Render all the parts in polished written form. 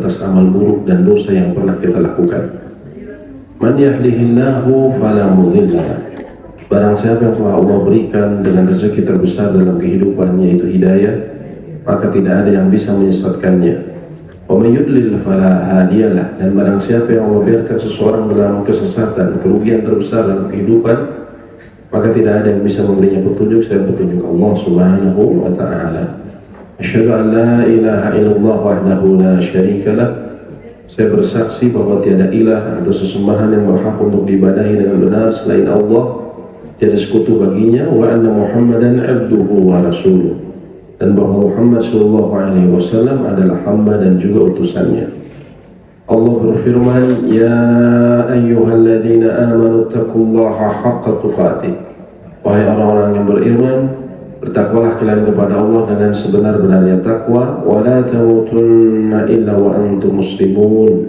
atas amal buruk dan dosa yang pernah kita lakukan. Man yahdihillahu fala mudhillalah. Barang siapa yang telah Allah berikan dengan rezeki terbesar dalam kehidupan, yaitu hidayah, maka tidak ada yang bisa menyesatkannya. Wa may yudlil fala hadiyalah. Dan barang siapa yang Allah biarkan seseorang dalam kesesatan, kerugian terbesar dalam kehidupan, maka tidak ada yang bisa memberinya petunjuk selain petunjuk Allah Subhanahu wa ta'ala. Asyhadu an la ilaha illallah wahdahu la syarikalah. Saya bersaksi bahwa tiada ilah atau sesembahan yang berhak untuk diibadahi dengan benar selain Allah, tiada sekutu baginya, wa anna Muhammadan abduhu wa rasuluh, dan bahwa Muhammad sallallahu alaihi wasallam adalah hamba dan juga utusannya. Allah berfirman, ya ayyuhalladzina amanu taqullaha haqqa tuqatih. Wahai orang-orang yang beriman, bertakwalah kalian kepada Allah dengan sebenar-benarnya takwa, wa la tamutunna illa wa antum muslimun.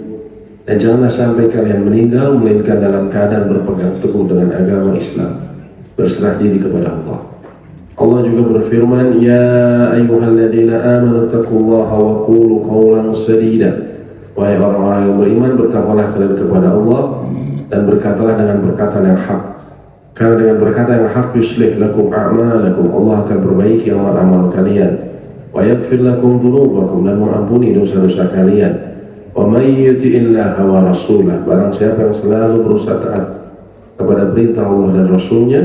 Dan janganlah sampai kalian meninggal melainkan dalam keadaan berpegang teguh dengan agama Islam, berserah diri kepada Allah. Allah juga berfirman, ya ayyuhalladzina amanu taqullaha wa qulu qawlan sadida. Wahai orang-orang yang beriman, bertakwalah kalian kepada Allah dan berkatalah dengan perkataan yang hak. Karena dengan berkata yang hak yuslih lakum a'malakum, Allah akan perbaiki amal-amal kalian. Wa yaghfir lakum dzunubakum, dan mengampuni dosa-dosa kalian. Wa may yuti'illaha wa rasulah, barang siapa yang selalu berusaha taat kepada perintah Allah dan Rasulnya,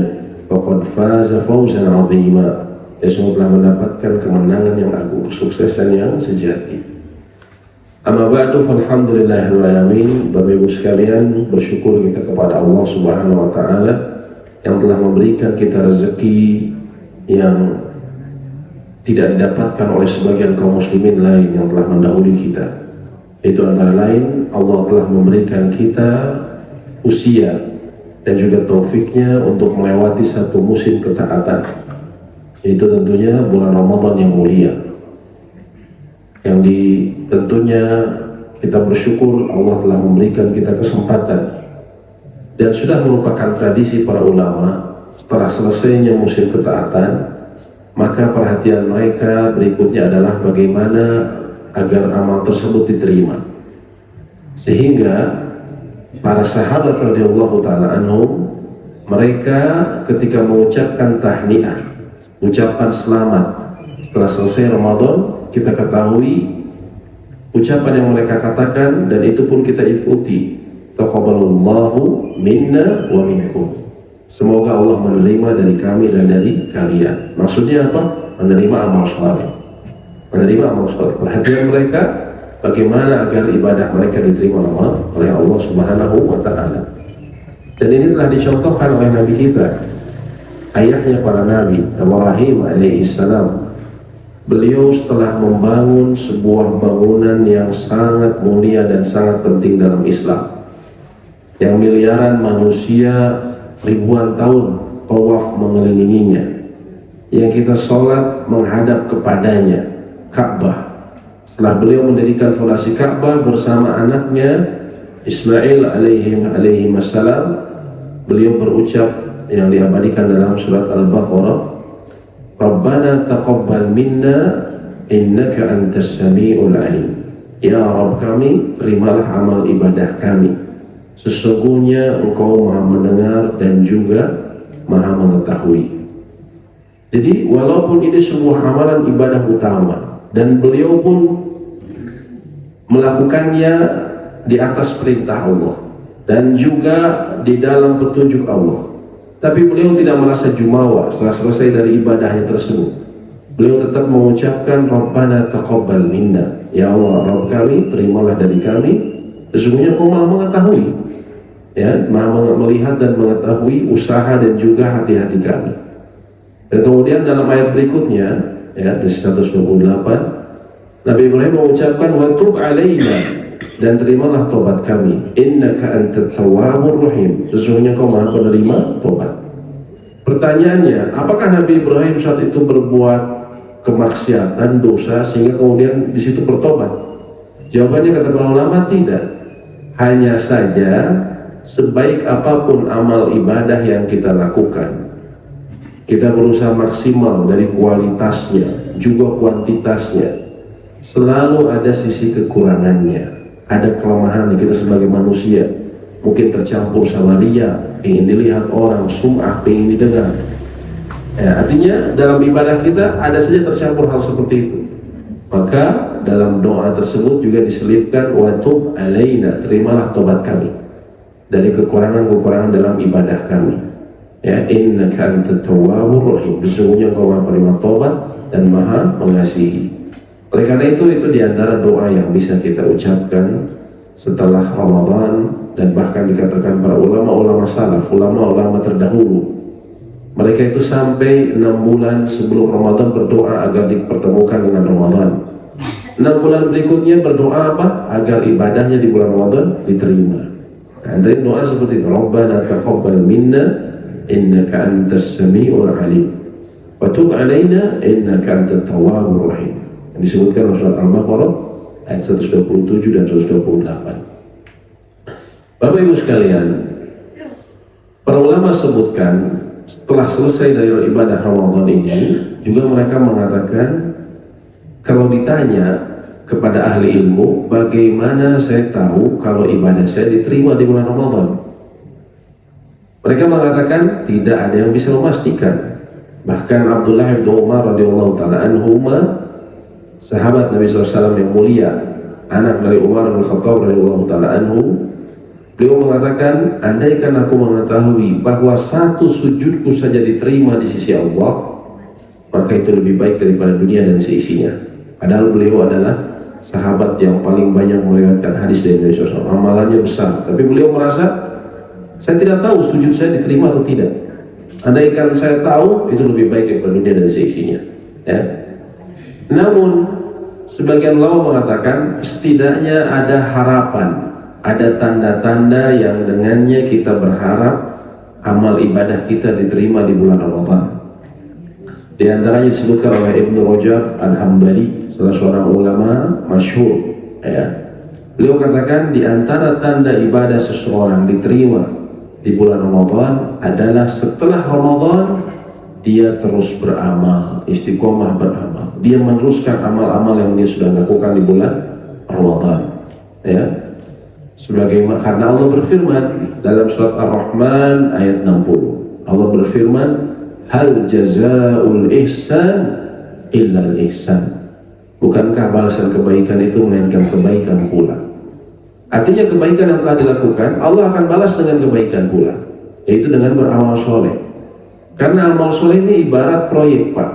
faqad faza fawzan 'azima, dia sungguh telah mendapatkan kemenangan yang agung, kesuksesan yang sejati. Amma ba'du, falhamdulillahirabbil alamin. Bapak Ibu sekalian, bersyukur kita kepada Allah Subhanahu wa taala yang telah memberikan kita rezeki yang tidak didapatkan oleh sebagian kaum muslimin lain yang telah mendahului kita. Itu antara lain, Allah telah memberikan kita usia dan juga taufiknya untuk melewati satu musim ketaatan, yaitu tentunya bulan Ramadan yang mulia, yang tentunya kita bersyukur Allah telah memberikan kita kesempatan. Dan sudah merupakan tradisi para ulama, setelah selesainya musim ketaatan, maka perhatian mereka berikutnya adalah bagaimana agar amal tersebut diterima. Sehingga para sahabat radhiyallahu ta'ala anhum, mereka ketika mengucapkan tahniah, ucapan selamat setelah selesai Ramadan, kita ketahui ucapan yang mereka katakan, dan itu pun kita ikuti. Taqabbalallahu minna wa minkum. Semoga Allah menerima dari kami dan dari kalian. Maksudnya apa? Menerima amal saleh. Menerima amal saleh. Perhatian mereka bagaimana agar ibadah mereka diterima oleh Allah Subhanahu wa taala. Dan ini telah dicontohkan oleh Nabi kita, ayahnya para nabi, Ibrahim alaihi salam. Beliau setelah membangun sebuah bangunan yang sangat mulia dan sangat penting dalam Islam, yang miliaran manusia ribuan tahun tawaf mengelilinginya, yang kita sholat menghadap kepadanya, Ka'bah. Setelah beliau mendirikan fondasi Ka'bah bersama anaknya Ismail alaihi salam, beliau berucap yang diabadikan dalam surat Al-Baqarah, Rabbana taqabbal minna innaka antas sami'ul alim. Ya Rabb kami, terimalah amal ibadah kami, sesungguhnya Engkau Maha mendengar dan juga Maha mengetahui. Jadi walaupun ini sebuah amalan ibadah utama, dan beliau pun melakukannya di atas perintah Allah dan juga di dalam petunjuk Allah, tapi beliau tidak merasa jumawa setelah selesai dari ibadahnya tersebut. Beliau tetap mengucapkan Rabbana taqabbal minna, ya Allah Rabb kami, terimalah dari kami, sesungguhnya Engkau Maha mengetahui, ya, Maha melihat dan mengetahui usaha dan juga hati-hati kami. Dan kemudian dalam ayat berikutnya, ya, di 128, Nabi Ibrahim mengucapkan wa tub alaina, dan terimalah tobat kami, innaka antat tawwabur rahim, sesungguhnya Kau Maha penerima tobat. Pertanyaannya, apakah Nabi Ibrahim saat itu berbuat kemaksiatan, dosa, sehingga kemudian di situ bertobat? Jawabannya kata para ulama, tidak. Hanya saja sebaik apapun amal ibadah yang kita lakukan, kita berusaha maksimal dari kualitasnya juga kuantitasnya. selalu ada sisi kekurangannya, ada kelemahannya. Kita sebagai manusia mungkin tercampur sama ria, ingin dilihat orang, sum'ah, ingin didengar. Ya, artinya dalam ibadah kita ada saja tercampur hal seperti itu. Maka dalam doa tersebut juga diselipkan wa tub alaina, terimalah tobat kami dari kekurangan-kekurangan dalam ibadah kami. Ya, innaka antat tawwabur rahim, sesungguhnya Engkau Maha penerima tobat dan Maha mengasihi. Oleh karena itu diantara doa yang bisa kita ucapkan setelah Ramadan, dan bahkan dikatakan para ulama-ulama salaf, ulama-ulama terdahulu, mereka itu sampai 6 bulan sebelum Ramadan berdoa agar dipertemukan dengan Ramadan. 6 bulan berikutnya berdoa apa? Agar ibadahnya di bulan Ramadan diterima. Nah, dari doa seperti itu, Rabbana taqabbal minna innaka antas sami'ul alim wa tub alaina innaka antat tawwabur rahim. Yang disebutkan dalam surat Al-Baqarah ayat 127 dan 128. Bapak Ibu sekalian, para ulama sebutkan setelah selesai dari ibadah Ramadan ini, juga mereka mengatakan kalau ditanya kepada ahli ilmu, bagaimana saya tahu kalau ibadah saya diterima di bulan Ramadan? Mereka mengatakan tidak ada yang bisa memastikan. Bahkan Abdullah bin Umar radhiyallahu taala anhuma, sahabat Nabi SAW yang mulia, anak dari Umar bin Khattab radhiyallahu taala anhu, beliau mengatakan, andaikan aku mengetahui bahwa satu sujudku saja diterima di sisi Allah, maka itu lebih baik daripada dunia dan seisinya. Padahal beliau adalah sahabat yang paling banyak meriwayatkan hadis dari Nabi SAW. Amalannya besar, tapi beliau merasa, saya tidak tahu sujud saya diterima atau tidak. Andaikan saya tahu, itu lebih baik daripada dunia dan seisinya. Ya. Namun sebagian ulama mengatakan setidaknya ada harapan, ada tanda-tanda yang dengannya kita berharap amal ibadah kita diterima di bulan Ramadan. Di antaranya disebutkan oleh Ibnu Rajab Al-Hambali, salah seorang ulama masyhur. Ya. Beliau katakan di antara tanda ibadah seseorang diterima di bulan Ramadan adalah setelah Ramadan dia terus beramal, istiqomah beramal. Dia meneruskan amal-amal yang dia sudah lakukan di bulan Ramadan. Ya. Sebagaimana karena Allah berfirman dalam surat Ar-Rahman ayat 60. Allah berfirman, hal jazaa'ul ihsan illal ihsan. Bukankah balasan kebaikan itu melainkan kebaikan pula. Artinya kebaikan yang telah dilakukan Allah akan balas dengan kebaikan pula, yaitu dengan beramal soleh. Karena amal soleh ini ibarat proyek, Pak.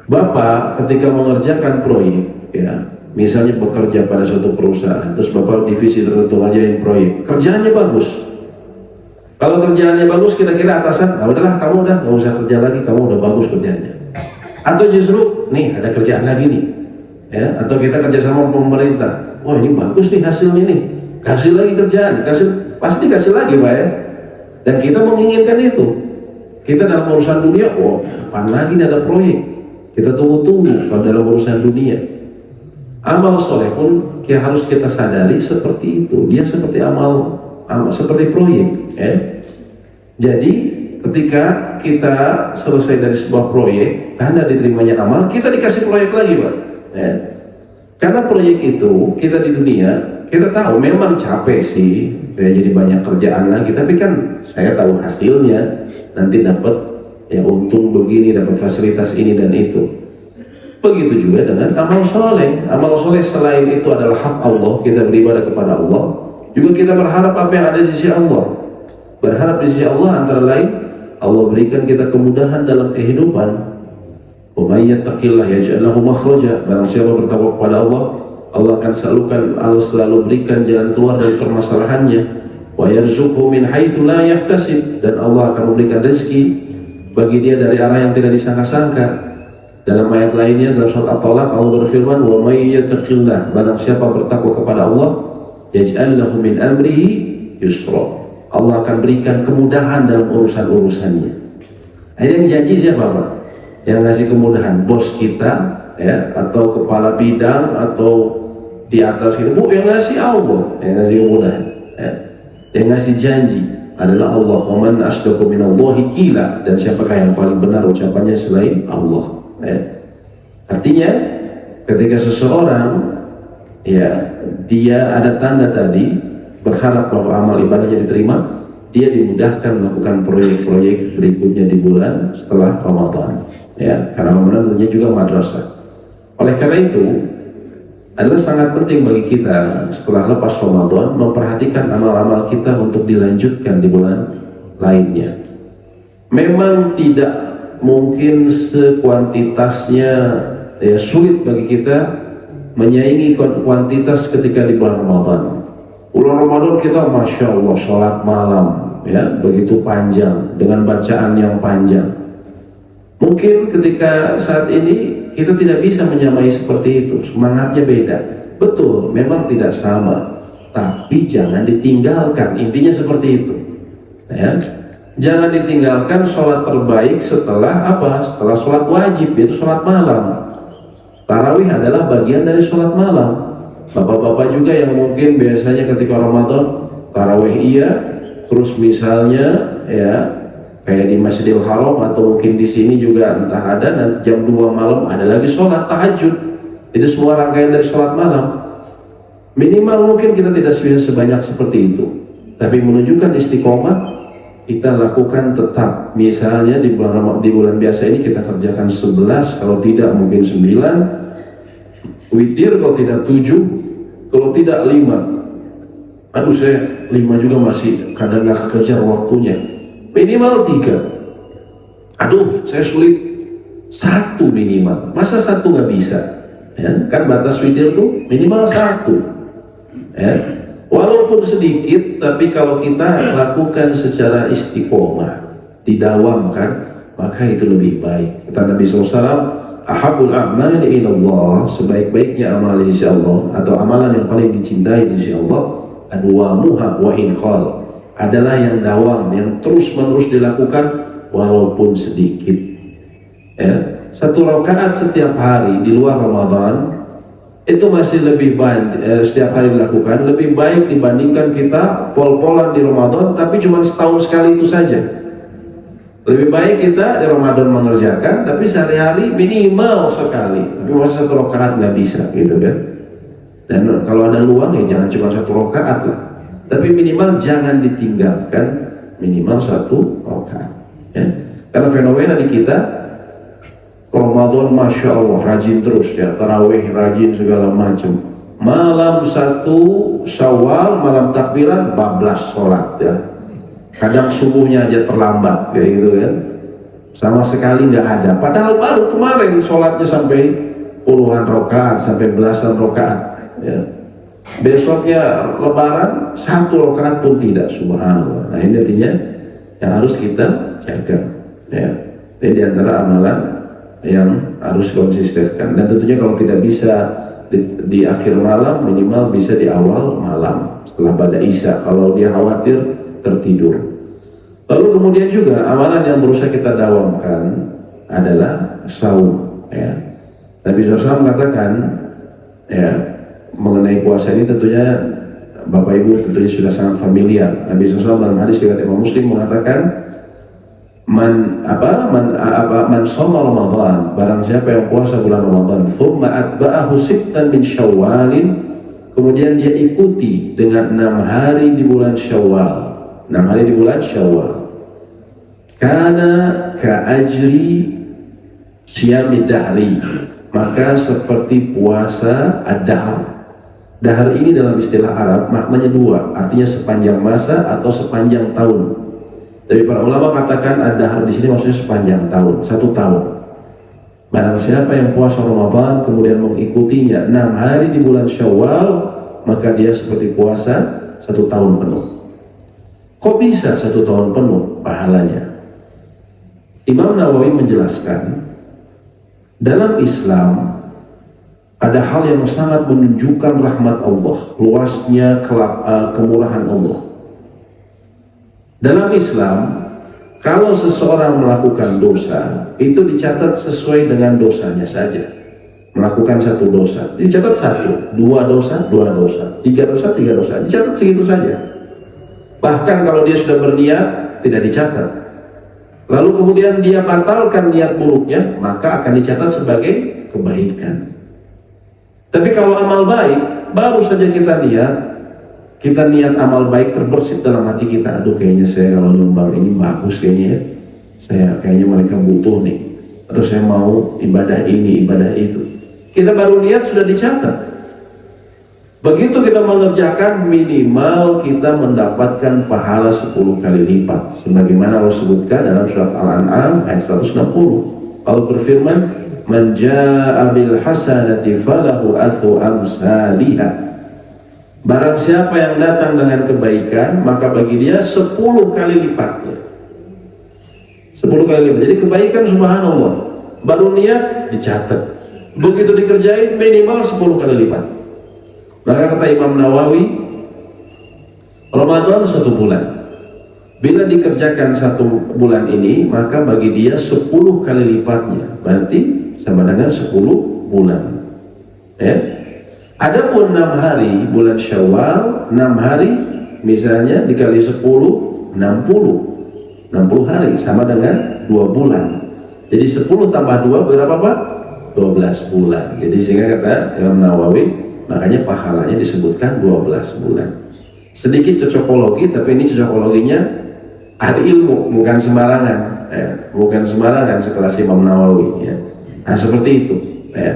Bapak ketika mengerjakan proyek, ya, misalnya bekerja pada suatu perusahaan, terus Bapak divisi tertentu ngerjain proyek, kerjaannya bagus. Kalau kerjaannya bagus, kira-kira atasan, nah udahlah kamu udah nggak usah kerja lagi, kamu udah bagus kerjanya. Atau justru, nih ada kerjaan lagi nih, ya. Atau kita kerja sama pemerintah. Wah ini bagus nih hasilnya nih, kasih lagi kerjaan, pasti kasih lagi Pak ya. Dan kita menginginkan itu. Kita dalam urusan dunia, kapan lagi nih ada proyek? Kita tunggu-tunggu kalau dalam urusan dunia. Amal soleh pun harus kita sadari seperti itu. Dia seperti amal seperti proyek. Ya. Jadi ketika kita selesai dari sebuah proyek, tanda diterimanya amal, kita dikasih proyek lagi Pak. Ya. Karena proyek itu kita di dunia kita tahu memang capek sih, ya, jadi banyak kerjaan lagi. Tapi kan saya tahu hasilnya, nanti dapat ya untung begini, dapat fasilitas ini dan itu. Begitu juga dengan amal soleh. Amal soleh selain itu adalah hak Allah, kita beribadah kepada Allah. Juga kita berharap apa yang ada di sisi Allah. Berharap di sisi Allah antara lain Allah berikan kita kemudahan dalam kehidupan. May yattaqillah yaj'al lahu makhraja. Barang siapa bertakwa kepada Allah, Allah akan selalu berikan jalan keluar dari permasalahannya. Wa yarzuqhu min haitsu la yahtasib, dan Allah akan memberikan rezeki bagi dia dari arah yang tidak disangka-sangka. Dalam ayat lainnya dalam surat At-Talaq Allah berfirman, wa may yattaqillah, barang siapa bertakwa kepada Allah, yaj'al lahu min amrihi yusra. Allah akan berikan kemudahan dalam urusan-urusannya. Ini yang janji siapa Pak? Yang ngasih kemudahan bos kita, ya, atau kepala bidang, atau di atas itu, yang ngasih Allah, yang ngasih kemudahan, ya. Yang ngasih janji adalah Allah. Wa man asdaqu minallahi qila, dan siapakah yang paling benar ucapannya selain Allah, ya. Artinya Ketika seseorang ya dia ada tanda tadi berharap bahwa amal ibadahnya diterima, dia dimudahkan melakukan proyek-proyek berikutnya di bulan setelah Ramadan. Ya, karena Ramadan tentunya juga madrasah. Oleh karena itu adalah sangat penting bagi kita setelah lepas Ramadan memperhatikan amal-amal kita untuk dilanjutkan di bulan lainnya. Memang tidak mungkin sekuantitasnya ya, sulit bagi kita menyaingi kuantitas ketika di bulan Ramadan. Bulan Ramadan kita Masya Allah sholat malam ya begitu panjang dengan bacaan yang panjang. Mungkin ketika saat ini kita tidak bisa menyamai seperti itu, semangatnya beda. Betul, memang tidak sama, tapi jangan ditinggalkan. Intinya seperti itu ya. Jangan ditinggalkan sholat terbaik setelah apa? Setelah sholat wajib, yaitu sholat malam. Tarawih adalah bagian dari sholat malam. Bapak-bapak juga yang mungkin biasanya ketika Ramadan tarawih iya, terus misalnya ya kayak di Masjidil Haram atau mungkin di sini juga entah ada nanti jam 2 malam ada lagi sholat tahajud. Itu semua rangkaian dari sholat malam. Minimal mungkin kita tidak bisa sebanyak seperti itu, tapi menunjukkan istiqomah kita lakukan tetap. Misalnya di bulan biasa ini kita kerjakan 11, kalau tidak mungkin 9, witir kalau tidak 7, kalau tidak 5. Aduh saya 5 juga masih kadang nggak kekejar waktunya. Minimal 3. Aduh saya sulit 1 minimal. Masa 1 nggak bisa? Ya, kan batas witir tuh minimal 1. Ya. Walaupun sedikit, tapi kalau kita lakukan secara istiqomah, didawamkan, maka itu lebih baik. Kata Nabi SAW, ahabul a'mali ilallah, sebaik-baiknya amal di sisi Allah atau amalan yang paling dicintai di sisi Allah, adwamuha wa inqal, adalah yang dawam, yang terus-menerus dilakukan walaupun sedikit. Ya, 1 rakaat setiap hari di luar Ramadan itu masih lebih baik setiap hari dilakukan, lebih baik dibandingkan kita pol-polan di Ramadan tapi cuma setahun sekali itu saja. Lebih baik kita di Ramadan mengerjakan tapi sehari-hari minimal sekali, tapi masa 1 rakaat nggak bisa gitu kan. Dan kalau ada luang ya jangan cuma 1 rakaat lah, tapi minimal jangan ditinggalkan minimal 1 rakaat ya. Karena fenomena di kita Ramadan Masya Allah rajin terus ya, tarawih rajin segala macam. Malam 1 Syawal, malam takbiran bablas sholat ya. Kadang subuhnya aja terlambat kayak gitu kan. Sama sekali nggak ada. Padahal baru kemarin sholatnya sampai puluhan rakaat, sampai belasan rakaat ya. Besoknya Lebaran 1 rakaat pun tidak, subhanallah. Nah ini artinya yang harus kita jaga ya. Ini diantara amalan yang harus konsisten, dan tentunya kalau tidak bisa di akhir malam minimal bisa di awal malam setelah pada isya kalau dia khawatir tertidur. Lalu kemudian juga amalan yang berusaha kita dawamkan adalah saum ya. Nabi SAW mengatakan ya mengenai puasa ini tentunya Bapak Ibu tentunya sudah sangat familiar. Nabi SAW dalam hadis riwayat Imam Muslim mengatakan man shoma Ramadan, barang siapa yang puasa bulan Ramadan, thumma atba'ahu sittan min Syawalin, kemudian dia ikuti dengan 6 hari di bulan Syawal, 6 hari di bulan Syawal, kana ka ajri siyamid dahri, maka seperti puasa ad-dahr. Dahr ini dalam istilah Arab maknanya 2, artinya sepanjang masa atau sepanjang tahun. Tapi para ulama katakan ad-dahr di sini maksudnya sepanjang tahun, 1 tahun. Barang siapa yang puasa Ramadan kemudian mengikutinya 6 hari di bulan Syawal, maka dia seperti puasa 1 tahun penuh. Kok bisa 1 tahun penuh pahalanya? Imam Nawawi menjelaskan, dalam Islam ada hal yang sangat menunjukkan rahmat Allah, luasnya kemurahan Allah. Dalam Islam, kalau seseorang melakukan dosa, itu dicatat sesuai dengan dosanya saja. Melakukan 1 dosa, dicatat 1, 2 dosa, 2 dosa, 3 dosa, 3 dosa, dicatat segitu saja. Bahkan kalau dia sudah berniat, tidak dicatat. Lalu kemudian dia batalkan niat buruknya, maka akan dicatat sebagai kebaikan. Tapi kalau amal baik, baru saja kita niat amal baik terbersit dalam hati kita. Aduh, kayaknya saya kalau nyumbang ini bagus kayaknya ya. Kayaknya mereka butuh nih. Atau saya mau ibadah ini, ibadah itu. Kita baru niat sudah dicatat. Begitu kita mengerjakan, minimal kita mendapatkan pahala 10 kali lipat. Sebagaimana Allah sebutkan dalam surat Al-An'am ayat 160. Allah berfirman, "Man jaa'a bil hasanati falahu athu amsalihha." Barang siapa yang datang dengan kebaikan, maka bagi dia 10 kali lipatnya. 10 kali lipat. Jadi kebaikan subhanallah, baru niat dicatat. Begitu dikerjain minimal 10 kali lipat. Maka kata Imam Nawawi, Ramadan 1 bulan. Bila dikerjakan 1 bulan ini, maka bagi dia 10 kali lipatnya. Berarti sama dengan 10 bulan. Ya. Adapun 6 hari bulan Syawal, 6 hari misalnya dikali 10, 60 hari sama dengan 2 bulan. Jadi 10 tambah 2 berapa Pak? 12 bulan. Jadi sehingga kata Imam Nawawi, makanya pahalanya disebutkan 12 bulan. Sedikit cocokologi, tapi ini cocokologinya ahli ilmu, bukan sembarangan. Bukan sembarangan sekelas Imam Nawawi. Ya. Nah seperti itu. Ya.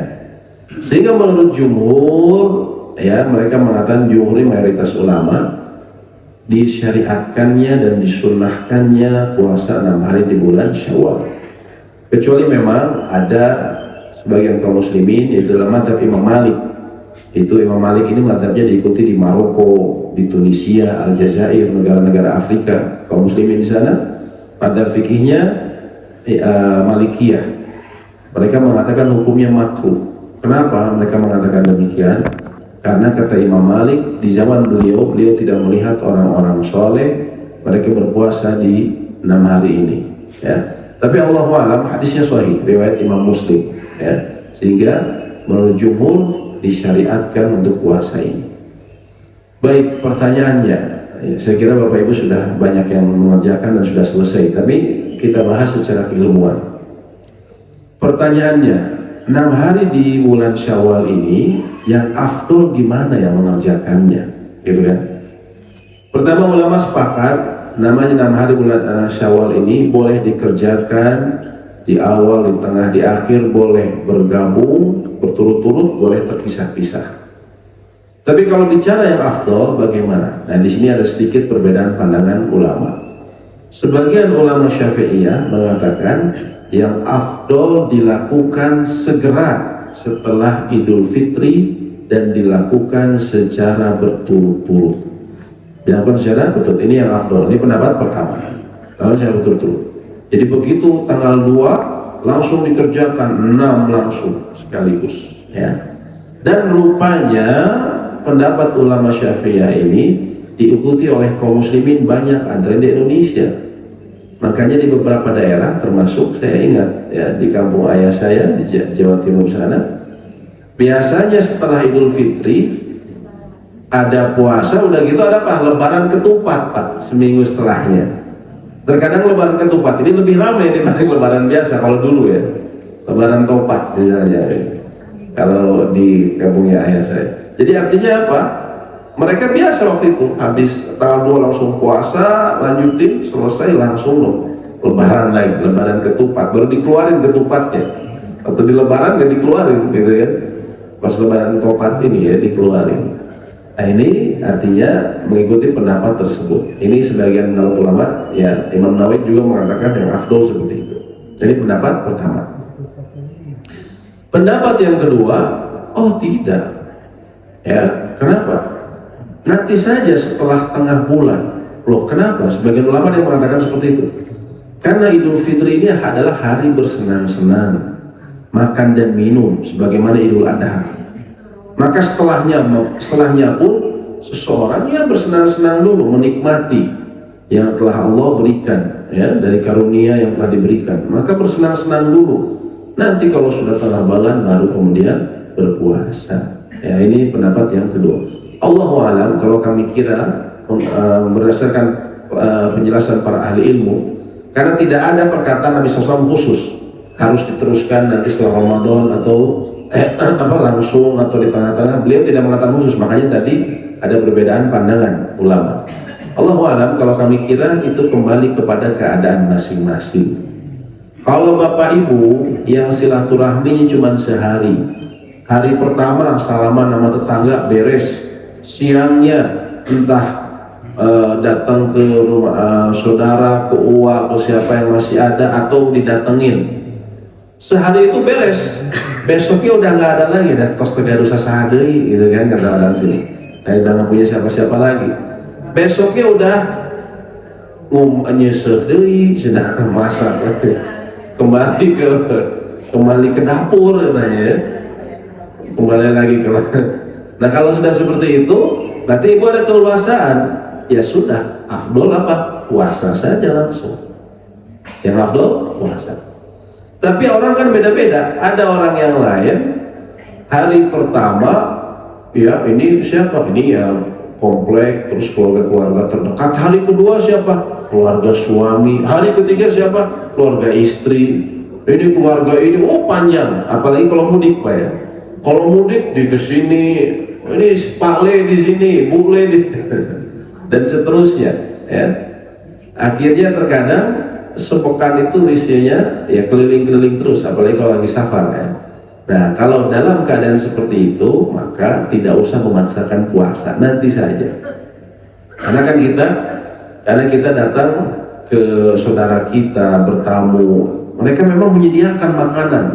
Sehingga menurut jumhur, ya mereka mengatakan jumhur mayoritas ulama disyariatkannya dan disunnahkannya puasa 6 hari di bulan Syawal. Kecuali memang ada sebagian kaum muslimin, yaitu dalam mazhab Imam Malik. Itu Imam Malik ini mazhabnya diikuti di Maroko, di Tunisia, Aljazair, negara-negara Afrika. Kaum muslimin di sana mazhab fikihnya Malikiyah. Mereka mengatakan hukumnya makruh. Kenapa mereka mengatakan demikian? Karena kata Imam Malik, di zaman beliau tidak melihat orang-orang soleh mereka berpuasa di 6 hari ini. Ya. Tapi Allahu a'lam hadisnya sahih, riwayat Imam Muslim. Ya. Sehingga menurut jumhur disyariatkan untuk puasa ini. Baik, pertanyaannya, saya kira Bapak Ibu sudah banyak yang mengerjakan dan sudah selesai. Tapi kita bahas secara keilmuan. Pertanyaannya, 6 hari di bulan Syawal ini yang afdol gimana yang mengerjakannya, gitu kan? Pertama, ulama sepakat namanya 6 hari bulan Syawal ini boleh dikerjakan di awal, di tengah, di akhir, boleh bergabung berturut-turut, boleh terpisah-pisah. Tapi kalau bicara yang afdol bagaimana? Nah, di sini ada sedikit perbedaan pandangan ulama. Sebagian ulama Syafi'iyah mengatakan yang afdol dilakukan segera setelah Idul Fitri dan dilakukan secara berturut-turut. Dilakukan secara berturut, ini yang afdol. Ini pendapat pertama. Lalu secara berturut-turut. Jadi begitu tanggal 2 langsung dikerjakan 6 langsung sekaligus. Ya. Dan rupanya pendapat ulama Syafi'iyah ini diikuti oleh kaum muslimin banyak antara di Indonesia. Makanya di beberapa daerah, termasuk saya ingat ya di kampung ayah saya di Jawa Timur sana, biasanya setelah Idul Fitri ada puasa, udah gitu ada apa? Lebaran ketupat Pak, seminggu setelahnya. Terkadang lebaran ketupat ini lebih ramai dibanding lebaran biasa kalau dulu ya. Lebaran topat misalnya ya. Kalau di kampungnya ayah saya. Jadi artinya apa? Mereka biasa waktu itu habis tanggal 2 langsung puasa, lanjutin, selesai langsung lebaran lagi, lebaran ketupat, baru dikeluarin ketupatnya. Atau di lebaran nggak dikeluarin gitu kan. Pas lebaran topat ini ya dikeluarin. Nah ini artinya mengikuti pendapat tersebut. Ini sebagian ulama ya, Imam Nawawi juga mengatakan yang afdol seperti itu. Jadi pendapat pertama. Pendapat yang kedua, oh tidak. Ya, kenapa? Nanti saja setelah tengah bulan. Loh kenapa? Sebagian ulama yang mengatakan seperti itu. Karena Idul Fitri ini adalah hari bersenang-senang, makan dan minum sebagaimana Idul Adha. Maka setelahnya pun seseorang ya bersenang-senang dulu, menikmati yang telah Allah berikan ya dari karunia yang telah diberikan. Maka bersenang-senang dulu. Nanti kalau sudah tengah bulan baru kemudian berpuasa. Ya ini pendapat yang kedua. Allahu a'lam, kalau kami kira berdasarkan penjelasan para ahli ilmu, karena tidak ada perkataan Nabi SAW khusus harus diteruskan nanti setelah Ramadan atau langsung atau di tengah-tengah. Beliau tidak mengatakan khusus, makanya tadi ada perbedaan pandangan ulama. Allahu a'lam, kalau kami kira itu kembali kepada keadaan masing-masing. Kalau bapak ibu yang silaturahminya cuma sehari, hari pertama salaman sama tetangga beres, siangnya entah datang ke rumah saudara, ke uwa, ke siapa yang masih ada atau didatengin, sehari itu beres, besoknya udah nggak ada lagi, ada tos tegaru sasahadei gitu kan kata orang sini, saya udah nggak punya siapa-siapa lagi. Besoknya udah nyeseh deui, sudah masak kembali ke dapur katanya ya. Kembali lagi ke. Nah kalau sudah seperti itu berarti ibu ada keleluasaan, ya sudah, afdol apa? Puasa saja langsung. Yang afdol puasa. Tapi orang kan beda-beda. Ada orang yang lain hari pertama ya ini siapa? Ini ya komplek, terus keluarga-keluarga terdekat. Hari kedua siapa? Keluarga suami. Hari ketiga siapa? Keluarga istri. Ini keluarga ini, oh panjang. Apalagi kalau mudik Pak ya. Kalau mudik di kesini, ini Pak Le di sini, Bu Le di dan seterusnya ya. Akhirnya terkadang sepekan itu isinya ya keliling-keliling terus, apalagi kalau lagi safar ya. Nah kalau dalam keadaan seperti itu maka tidak usah memaksakan puasa, nanti saja. Karena kita datang ke saudara kita bertamu, mereka memang menyediakan makanan.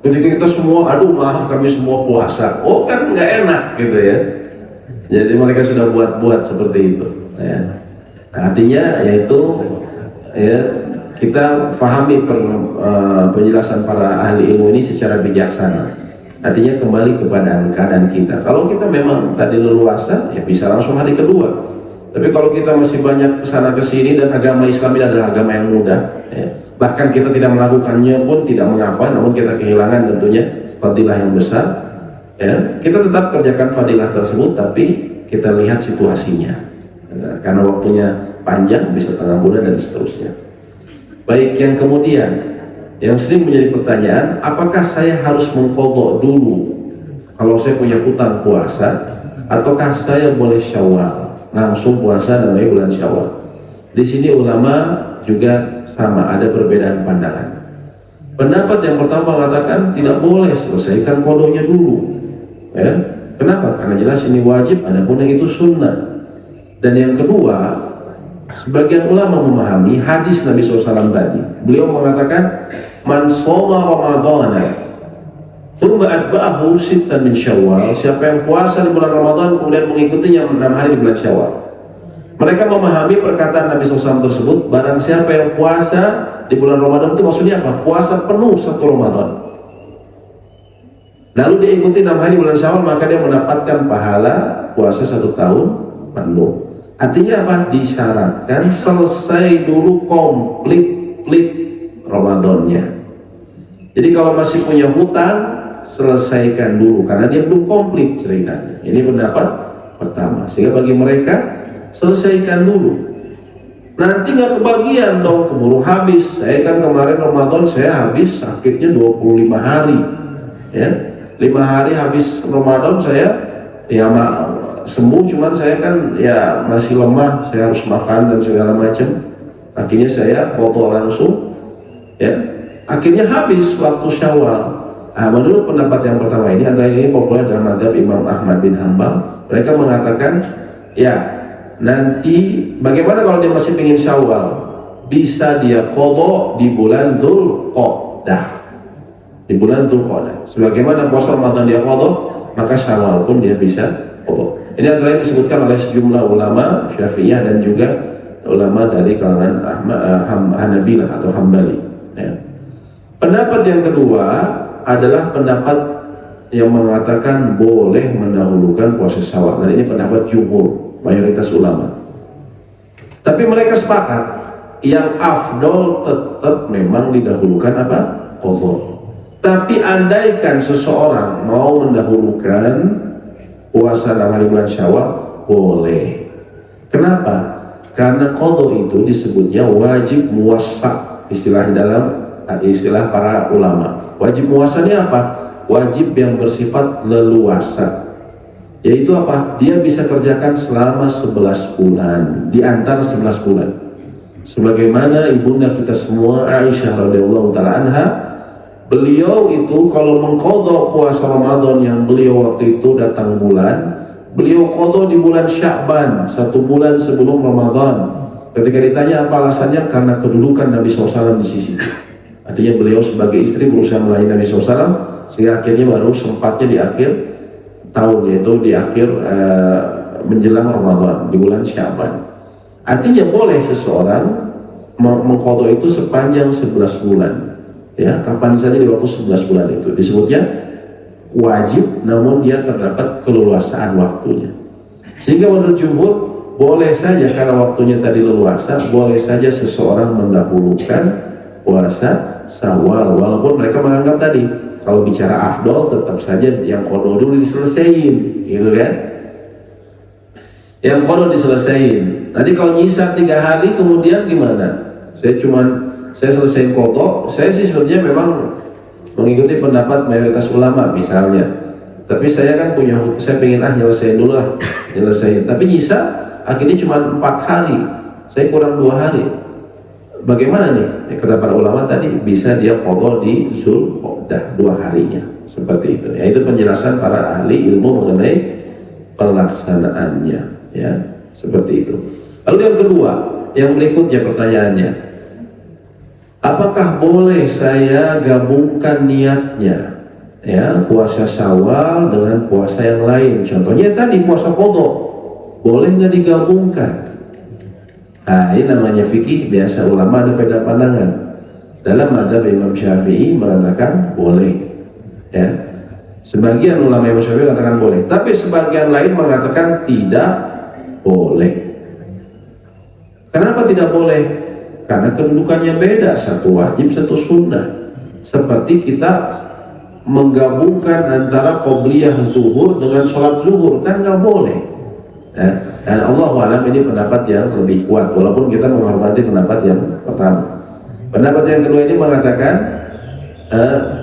Ketika kita semua, aduh maaf kami semua puasa, oh kan nggak enak gitu ya. Jadi mereka sudah buat seperti itu. Ya. Nah, artinya yaitu ya kita fahami penjelasan para ahli ilmu ini secara bijaksana. Artinya kembali kepada keadaan kita. Kalau kita memang tadi leluasa, ya bisa langsung hari kedua. Tapi kalau kita masih banyak kesana kesini dan agama Islam ini adalah agama yang mudah, ya, bahkan kita tidak melakukannya pun tidak mengapa, namun kita kehilangan tentunya fadilah yang besar. Ya, kita tetap kerjakan fadilah tersebut, tapi kita lihat situasinya. Ya, karena waktunya panjang, bisa tengah bulan dan seterusnya. Baik, yang kemudian yang sering menjadi pertanyaan, apakah saya harus mengqadha dulu kalau saya punya hutang puasa, ataukah saya boleh Syawal langsung puasa namanya bulan Syawal? Di sini ulama juga sama, ada perbedaan pandangan. Pendapat yang pertama mengatakan tidak boleh, selesaikan qadanya dulu. Ya, kenapa? Karena jelas ini wajib, adapun yang itu sunnah. Dan yang kedua, sebagian ulama memahami hadis Nabi SAW tadi. Beliau mengatakan, man shoma Ramadhana thumma atba'ahu sittan min Syawal. Siapa yang puasa di bulan Ramadan kemudian mengikutinya 6 hari di bulan Syawal. Mereka memahami perkataan Nabi SAW tersebut, barang siapa yang puasa di bulan Ramadan itu maksudnya apa? Puasa penuh 1 Ramadan. Lalu dia ikuti 6 hari bulan Syawal, maka dia mendapatkan pahala puasa 1 tahun penuh. Artinya apa? Disyaratkan selesai dulu komplit Ramadannya. Jadi kalau masih punya hutang, selesaikan dulu karena dia belum komplit ceritanya. Ini pendapat pertama. Sehingga bagi mereka selesaikan dulu. Nanti nggak kebagian dong, keburu habis. Saya kan kemarin Ramadan saya habis sakitnya 25 hari. Ya. 5 hari habis Ramadan saya ya sembuh, cuman saya kan ya masih lemah, saya harus makan dan segala macam. Akhirnya saya qadha langsung, ya. Akhirnya habis waktu Syawal. Nah, menurut pendapat yang pertama ini, antara ini populer dalam mazhab Imam Ahmad bin Hanbal. Mereka mengatakan, ya nanti bagaimana kalau dia masih ingin Syawal? Bisa dia qadha di bulan Dzulqa'dah. Di bulan Dzulqa'dah. Sebagaimana puasa Ramadan dia qadha, maka Syawal pun dia bisa qadha. Ini antara yang disebutkan oleh sejumlah ulama Syafi'iyah dan juga ulama dari kalangan Hanabilah atau Hambali. Ya. Pendapat yang kedua adalah pendapat yang mengatakan boleh mendahulukan puasa Syawal, dan ini pendapat jumhur, mayoritas ulama. Tapi mereka sepakat yang afdol tetap memang didahulukan apa? Qadha. Tapi andaikan seseorang mau mendahulukan puasa dalam hari bulan Syawal, boleh. Kenapa? Karena qadha itu disebutnya wajib muwassa, istilah para ulama. Wajib muwassanya apa? wajib yang bersifat leluasa, yaitu apa? Dia bisa kerjakan selama 11 bulan, di antara 11 bulan. Sebagaimana ibunda kita semua Aisyah radhiyallahu taala anha, beliau itu kalau mengqadha puasa Ramadan yang beliau waktu itu datang bulan, beliau qadha di bulan Sya'ban, 1 bulan sebelum Ramadan. Ketika ditanya apa alasannya, karena kedudukan Nabi SAW di sisi. Artinya beliau sebagai istri berusaha melayani Nabi SAW, sehingga akhirnya baru sempatnya di akhir tahun, yaitu di akhir menjelang Ramadan di bulan Sya'ban. Artinya boleh seseorang mengqadha itu sepanjang 11 bulan, ya, kapan saja di waktu 11 bulan itu. Disebutnya wajib, namun dia terdapat keleluasaan waktunya. Sehingga menurut jumhur boleh saja, karena waktunya tadi leluasa, boleh saja seseorang mendahulukan puasa Syawal, walaupun mereka menganggap tadi kalau bicara afdol tetap saja yang qadha dulu diselesaikan, gitu kan? Yang qadha diselesaikan. Nanti kalau nyisa 3 hari kemudian gimana? Saya selesai qadha, saya sih sebenarnya memang mengikuti pendapat mayoritas ulama misalnya. Tapi saya kan saya pengen nyelesain dulu lah, nyelesain. Tapi nyisa akhirnya cuma 4 hari, saya kurang 2 hari. Bagaimana nih? Kata para ulama tadi bisa dia qadha di Zulqa'dah 2 harinya, seperti itu. Ya, itu penjelasan para ahli ilmu mengenai pelaksanaannya, ya, seperti itu. Lalu yang kedua, yang berikutnya pertanyaannya, apakah boleh saya gabungkan niatnya, ya, puasa Syawal dengan puasa yang lain? Contohnya tadi puasa qadha, boleh nggak digabungkan? Nah, ini namanya fikih, biasa ulama ada beda pandangan. Dalam mazhab Imam Syafi'i mengatakan boleh, ya. Sebagian ulama Imam Syafi'i mengatakan boleh, tapi sebagian lain mengatakan tidak boleh. Kenapa tidak boleh? Karena kedudukannya beda, satu wajib, satu sunnah. Seperti kita menggabungkan antara qobliyah zuhur dengan sholat zuhur, kan nggak boleh. Dan Allahu a'lam ini pendapat yang lebih kuat, walaupun kita menghormati pendapat yang pertama. Pendapat yang kedua ini mengatakan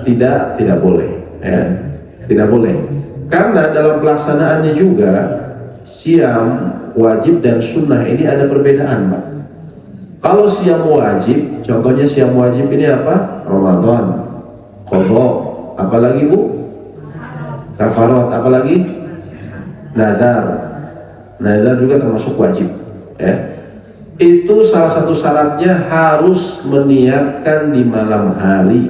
tidak boleh, ya, tidak boleh. Karena dalam pelaksanaannya juga siam wajib dan sunnah ini ada perbedaan, Pak. Kalau siam wajib, contohnya siam wajib ini apa? Ramadan, qadha, apalagi Bu? Kafarat, apalagi? Nazar. Nazar juga termasuk wajib, ya. Itu salah satu syaratnya harus meniatkan di malam hari.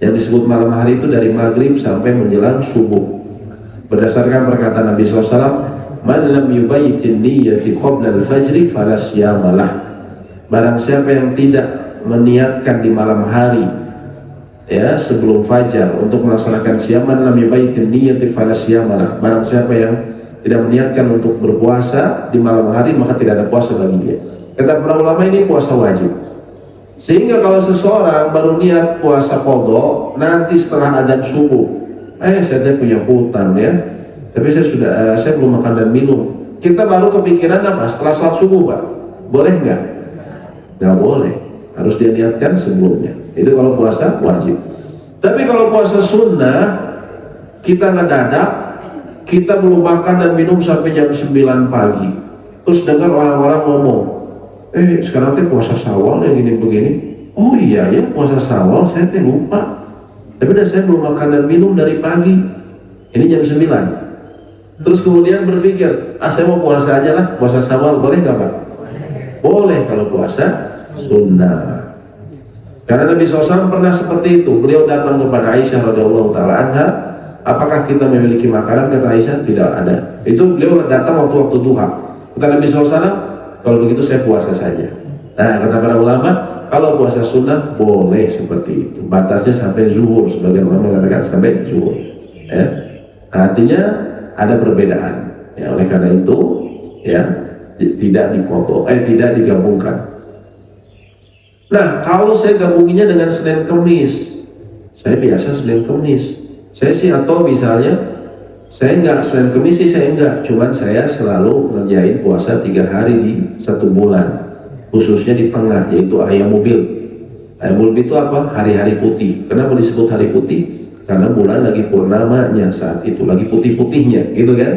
Yang disebut malam hari itu dari maghrib sampai menjelang subuh. Berdasarkan perkataan Nabi SAW, man lam yubayyitin niyyati qabla al-fajri fala siyamalah. Barang siapa yang tidak meniatkan di malam hari, ya, sebelum fajar untuk melaksanakan siaman lam yubayyitin niyyati fala siyamalah. Barang siapa yang tidak meniatkan untuk berpuasa di malam hari, maka tidak ada puasa bagi dia. Kata para ulama ini puasa wajib. Sehingga kalau seseorang baru niat puasa qadha, nanti setelah adzan subuh, saya punya hutang, ya, tapi saya belum makan dan minum. Kita baru kepikiran apa? Setelah salat subuh, Pak. Boleh nggak? Nggak boleh. Harus dia niatkan sebelumnya. Itu kalau puasa wajib. Tapi kalau puasa sunnah, kita ngedadak, kita belum makan dan minum sampai jam 9 pagi. Terus dengar orang-orang ngomong, sekarang teh puasa Syawal yang gini-begini. Oh iya ya, puasa Syawal, saya teh lupa. Tapi saya belum makan dan minum dari pagi. Ini jam 9. Terus kemudian berpikir, saya mau puasa aja lah, puasa Syawal, boleh gak Pak? Boleh kalau puasa sunnah. Karena Nabi SAW pernah seperti itu. Beliau datang kepada Aisyah radhiyallahu taala anha, apakah kita memiliki makanan? Kata Aisyah, tidak ada. Itu beliau datang waktu duha. Kata Nabi SAW, kalau begitu saya puasa saja. Nah, kata para ulama, kalau puasa sunnah boleh seperti itu. Batasnya sampai zuhur. Sebagian ulama mengatakan sampai zuhur. Ya. Artinya ada perbedaan. Ya, oleh karena itu, ya, tidak digabungkan. Nah, kalau saya gabunginya dengan Senin Kemis, saya biasa Senin Kemis. Saya sih, atau misalnya saya enggak Senin Kemis sih, saya enggak, cuman saya selalu ngerjain puasa 3 hari di 1 bulan, khususnya di tengah, yaitu Ayyamul Bid. Ayyamul Bid itu apa? Hari-hari putih. Kenapa disebut hari putih? karena bulan lagi purnamanya saat itu, lagi putih-putihnya, gitu kan?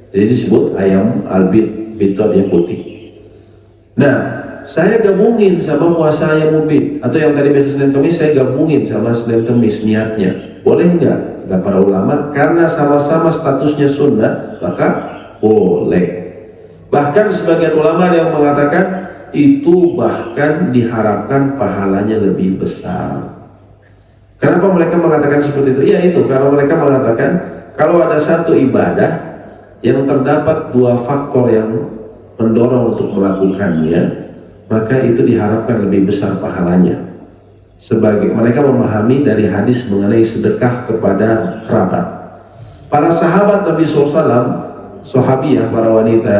Jadi disebut ayam albid, itu artinya putih. Nah, saya gabungin sama puasa ayam ubid, atau yang tadi biasa Senin Kemis saya gabungin sama Senin Kemis niatnya. Boleh nggak? Kata para ulama, karena sama-sama statusnya sunnah, maka boleh. Bahkan sebagian ulama yang mengatakan itu bahkan diharapkan pahalanya lebih besar. Kenapa mereka mengatakan seperti itu? Ya itu, karena mereka mengatakan kalau ada satu ibadah yang terdapat dua faktor yang mendorong untuk melakukannya, maka itu diharapkan lebih besar pahalanya. Sebagai mereka memahami dari hadis mengenai sedekah kepada kerabat. Para sahabat Nabi SAW, sahabiyah, para wanita,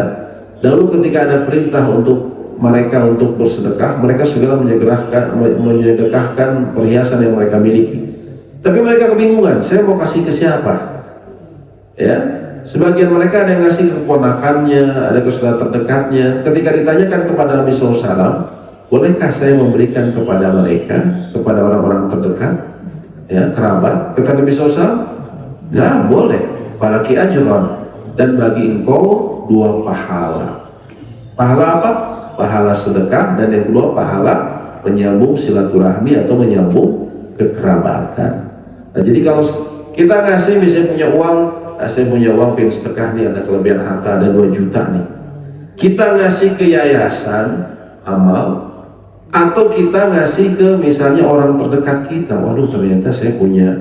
dahulu ketika ada perintah untuk mereka untuk bersedekah, mereka segera menyedekahkan perhiasan yang mereka miliki. Tapi mereka kebingungan, saya mau kasih ke siapa? Ya, sebagian mereka ada yang ngasih ke keponakannya, ada ke saudara terdekatnya. Ketika ditanyakan kepada Nabi SAW, bolehkah saya memberikan kepada mereka, kepada orang-orang terdekat, ya, kerabat? Kata Nabi SAW, ya boleh. Falaki ajran, dan bagi engkau dua pahala. Pahala apa? Pahala sedekah, dan yang kedua pahala menyambung silaturahmi atau menyambung kekerabatan. Nah, jadi kalau kita ngasih, misalnya punya uang, saya punya uang pengen sedekah nih, ada kelebihan harta, ada 2 juta nih, kita ngasih ke yayasan amal, atau kita ngasih ke misalnya orang terdekat kita. Waduh, ternyata saya punya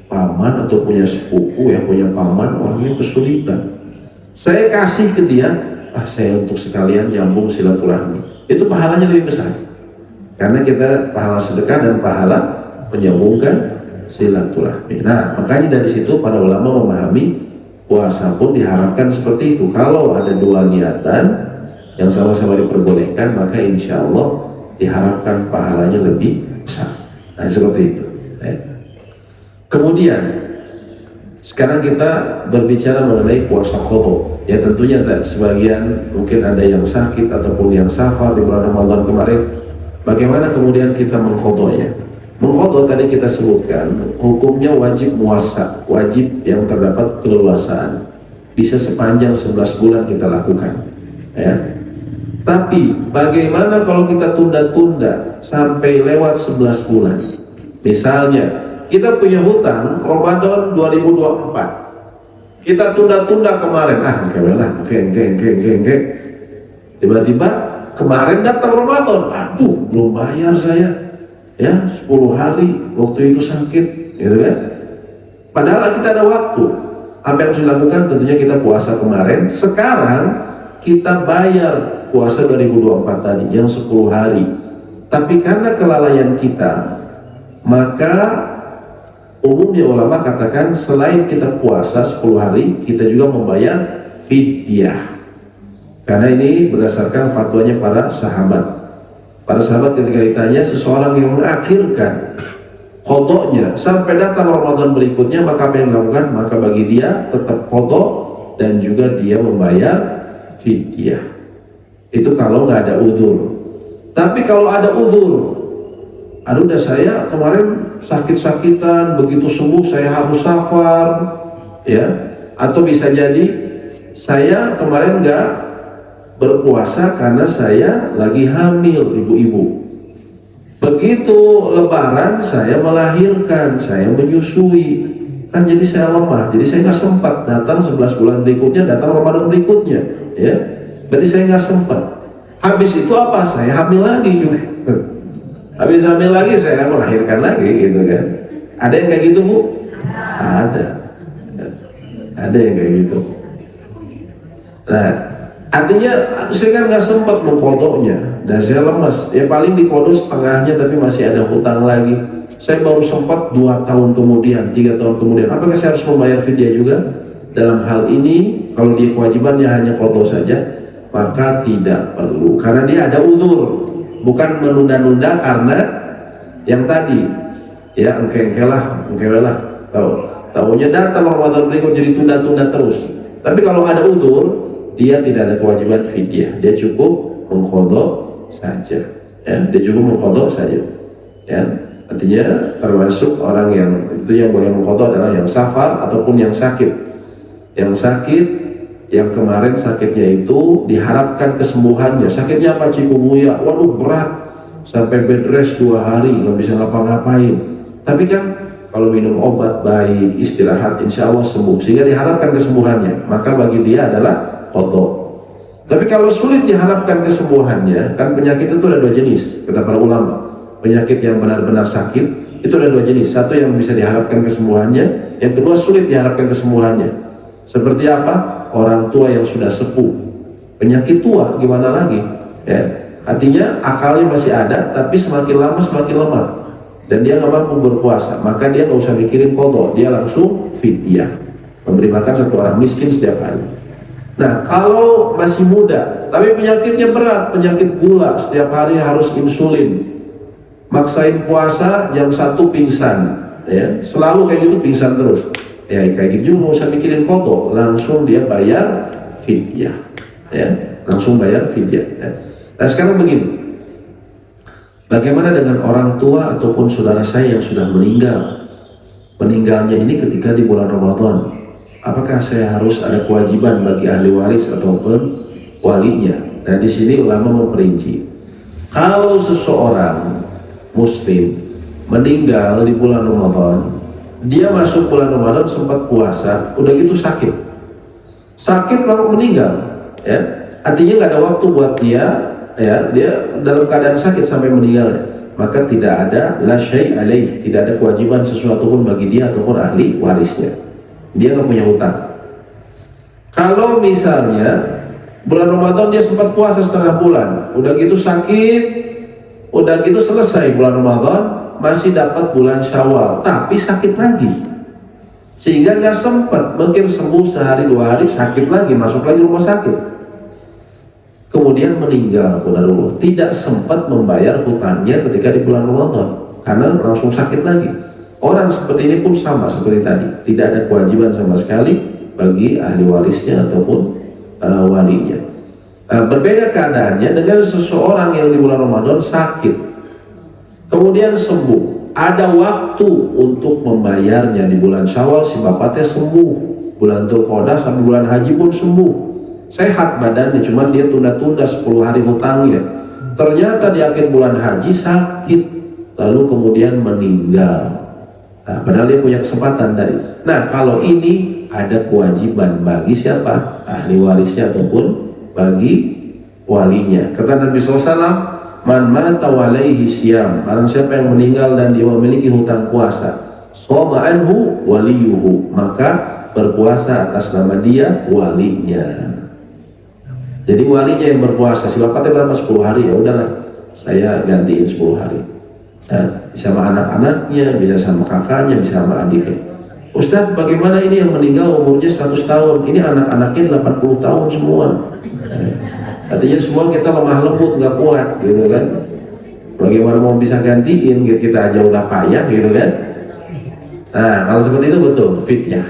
paman atau punya sepupu yang punya paman orangnya kesulitan, saya kasih ke dia, saya untuk sekalian nyambung silaturahmi. Itu pahalanya lebih besar, karena kita pahala sedekah dan pahala menyambungkan silaturahmi. Nah, makanya dari situ para ulama memahami puasa pun diharapkan seperti itu. Kalau ada dua niatan yang sama-sama diperbolehkan, maka insya Allah diharapkan pahalanya lebih besar. Nah, seperti itu. Kemudian sekarang kita berbicara mengenai puasa qadha. Ya tentunya sebagian mungkin ada yang sakit ataupun yang safar di bulan Ramadan kemarin. Bagaimana kemudian kita mengqadhanya? Mengqadha tadi kita sebutkan hukumnya wajib muasa, wajib yang terdapat keleluasaan. Bisa sepanjang 11 bulan kita lakukan, ya. Tapi bagaimana kalau kita tunda-tunda sampai lewat 11 bulan? Misalnya kita punya hutang Ramadan 2024, kita tunda-tunda kemarin, tiba-tiba kemarin datang Ramadan, aduh belum bayar saya, ya 10 hari waktu itu sakit, gitu kan? Padahal kita ada waktu. Apa yang harus dilakukan? Tentunya kita puasa kemarin, sekarang kita bayar puasa 2024 tadi yang 10 hari. Tapi karena kelalaian kita, maka umumnya ulama katakan selain kita puasa 10 hari, kita juga membayar fidyah. Karena ini berdasarkan fatwanya para sahabat. Para sahabat ketika ditanya, seseorang yang mengakhirkan qadhanya sampai datang Ramadan berikutnya, maka apa yang dilakukan? Maka bagi dia tetap qadha dan juga dia membayar fidyah. Itu kalau nggak ada uzur. Tapi kalau ada uzur, aduh udah saya kemarin sakit-sakitan, begitu sembuh saya harus safar, ya, atau bisa jadi saya kemarin nggak berpuasa karena saya lagi hamil, ibu-ibu. Begitu lebaran saya melahirkan, saya menyusui, kan jadi saya lemah, jadi saya nggak sempat datang 11 bulan berikutnya, datang Ramadan berikutnya, ya, berarti saya nggak sempat. Habis itu apa? Saya hamil lagi juga. Habis hamil lagi saya melahirkan lagi, gitu kan? Ada yang kayak gitu, Bu? Ada yang kayak gitu. Nah, artinya saya kan nggak sempat mengqadhanya dan saya lemas, ya paling dikodo setengahnya tapi masih ada hutang lagi. Saya baru sempat 2 tahun kemudian, 3 tahun kemudian. Apakah saya harus membayar fidyah juga? Dalam hal ini, kalau dia kewajibannya hanya qadha saja, maka tidak perlu, karena dia ada uzur, bukan menunda-nunda karena yang tadi, ya engke-engkelah, tahunya datang Ramadan berikut jadi tunda-tunda terus. Tapi kalau ada uzur, dia tidak ada kewajiban fidyah, dia cukup mengqadha saja, ya, dia cukup mengqadha saja, ya. Artinya termasuk orang yang Itu yang boleh mengqadha adalah yang safar ataupun yang sakit. Yang sakit, yang kemarin sakitnya itu diharapkan kesembuhannya. Sakitnya apa? Chikungunya, waduh berat, sampai bed rest 2 hari, nggak bisa ngapa-ngapain. Tapi kan kalau minum obat baik, istirahat, insya Allah sembuh, sehingga diharapkan kesembuhannya, maka bagi dia adalah qadha. Tapi kalau sulit diharapkan kesembuhannya, kan penyakit itu ada 2 jenis, kata para ulama. Penyakit yang benar-benar sakit, itu ada 2 jenis. Satu yang bisa diharapkan kesembuhannya, yang kedua sulit diharapkan kesembuhannya. Seperti apa? Orang tua yang sudah sepuh. Penyakit tua, gimana lagi? Ya. Artinya akalnya masih ada, tapi semakin lama semakin lemah. Dan dia nggak mampu berpuasa, maka dia nggak usah mikirin qadha, dia langsung fidyah, memberi makan 1 orang miskin setiap hari. Nah, kalau masih muda, tapi penyakitnya berat, penyakit gula, setiap hari harus insulin, maksain puasa, jam 1 pingsan, ya, selalu kayak gitu pingsan terus, ya kayak gitu juga nggak usah mikirin qadha, langsung dia bayar fidyah, ya, langsung bayar fidyah. Ya. Nah sekarang begini, bagaimana dengan orang tua ataupun saudara saya yang sudah meninggal? Meninggalnya ini ketika di bulan Ramadan. Apakah saya harus ada kewajiban bagi ahli waris ataupun walinya? Nah, di sini ulama memperinci. Kalau seseorang muslim meninggal di bulan Ramadan, dia masuk bulan Ramadan sempat puasa, udah gitu sakit lalu meninggal, ya. Artinya nggak ada waktu buat dia, ya, dia dalam keadaan sakit sampai meninggal, maka tidak ada la syai' alaih, tidak ada kewajiban sesuatu pun bagi dia ataupun ahli warisnya. Dia nggak punya hutang. Kalau misalnya bulan Ramadan dia sempat puasa setengah bulan, udah gitu sakit, udah gitu selesai bulan Ramadan, masih dapat bulan Syawal, tapi sakit lagi, sehingga nggak sempat, mungkin sembuh sehari 2 hari, sakit lagi, masuk lagi rumah sakit, kemudian meninggal, qadarullah, tidak sempat membayar hutangnya ketika di bulan Ramadan karena langsung sakit lagi. Orang seperti ini pun sama seperti tadi, tidak ada kewajiban sama sekali bagi ahli warisnya ataupun walinya. Berbeda keadaannya dengan seseorang yang di bulan Ramadan sakit, kemudian sembuh, ada waktu untuk membayarnya di bulan Syawal, si bapaknya sembuh, bulan Dzulqa'dah sampai bulan Haji pun sembuh, sehat badannya, cuman dia tunda-tunda 10 hari hutangnya. Ternyata di akhir bulan Haji sakit, lalu kemudian meninggal. Nah, padahal dia punya kesempatan tadi. Nah, kalau ini ada kewajiban bagi siapa? Ahli warisnya ataupun bagi walinya. Kata Nabi SAW, man mata walaihi syiyam, barang siapa yang meninggal dan dia memiliki hutang puasa, shoma anhu waliyuhu, maka berpuasa atas nama dia walinya. Jadi walinya yang berpuasa. Si bapaknya berapa? 10 hari, ya udahlah, saya gantiin 10 hari. Nah, bisa sama anak-anaknya, bisa sama kakaknya, bisa sama adiknya. Ustadz, bagaimana ini yang meninggal umurnya 100 tahun? Ini anak-anaknya 80 tahun semua. Artinya semua kita lemah lembut, nggak kuat, gitu kan? Bagaimana mau bisa gantiin? Kita aja udah payah, gitu kan? Nah, kalau seperti itu betul, fidyah.